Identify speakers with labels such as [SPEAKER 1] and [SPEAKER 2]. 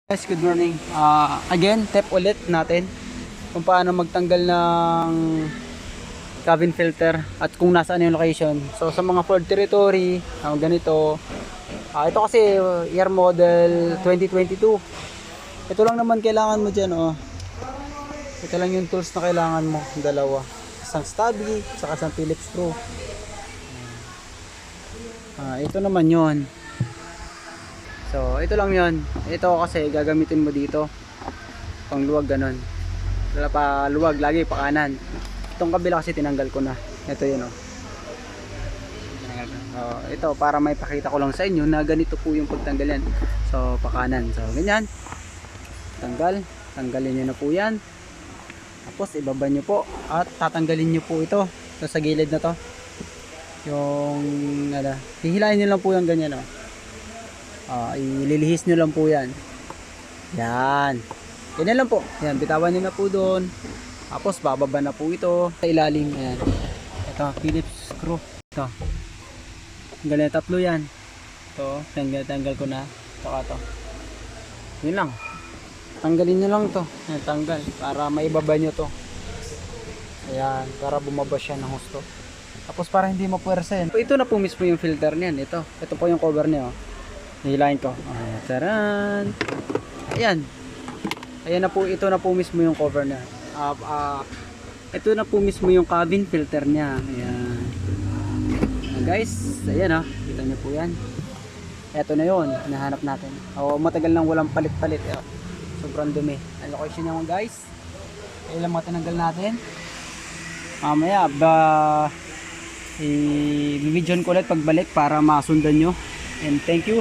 [SPEAKER 1] Guys, good morning. Again, tip ulit natin kung paano magtanggal ng cabin filter at kung nasaan yung location. So sa mga Ford Territory, ganito. Ito kasi year model 2022. Ito lang naman kailangan mo dyan. Ito lang yung tools na kailangan mo. Dalawa. Isang stubby, saka isang Phillips screw. Ito naman yon. So, ito lang yon. Ito kasi gagamitin mo dito. Pang luwag ganun. Wala pa luwag, lagi pa kanan. Itong kabila kasi tinanggal ko na. Ito yun ito para may pakita ko lang sa inyo na ganito po yung pagtanggal yan. So, pa kanan. So, ganyan. Tanggalin nyo na po yan. Tapos, ibaba nyo po. At tatanggalin nyo po ito. Ito sa gilid na to. Yung, hihilahin nyo lang po yung ganyan ililihis nyo lang po yan. Yan lang po. Yan, bitawan nyo na po doon. Tapos bababa na po ito sa ilalim. Ayan. Ito, Phillips screw. Ito. Tanggalin na tatlo yan. Ito, tanggal ko na. Saka ito. Yun lang. Tanggalin nyo lang to. Ayan, tanggal. Para maibaba nyo to. Ayan, para bumaba siya ng husto. Tapos para hindi mapuwersa yan. Ito na po mismo yung filter niyan. Ito po yung cover niya. Hilahin ko. Taran. Ayan. Ayan na po, ito na po mismo yung cover niya. Ito na po mismo yung cabin filter niya. Ayan. Guys, ayan kita niyo po yan. Ito na yon, hinahanap natin. Matagal nang walang palit-palit. Sobrang dumi. Ang location niya guys. Ayan lang mga tinanggal natin. Mamaya, i-video ko ulit pagbalik para masundan nyo. And thank you.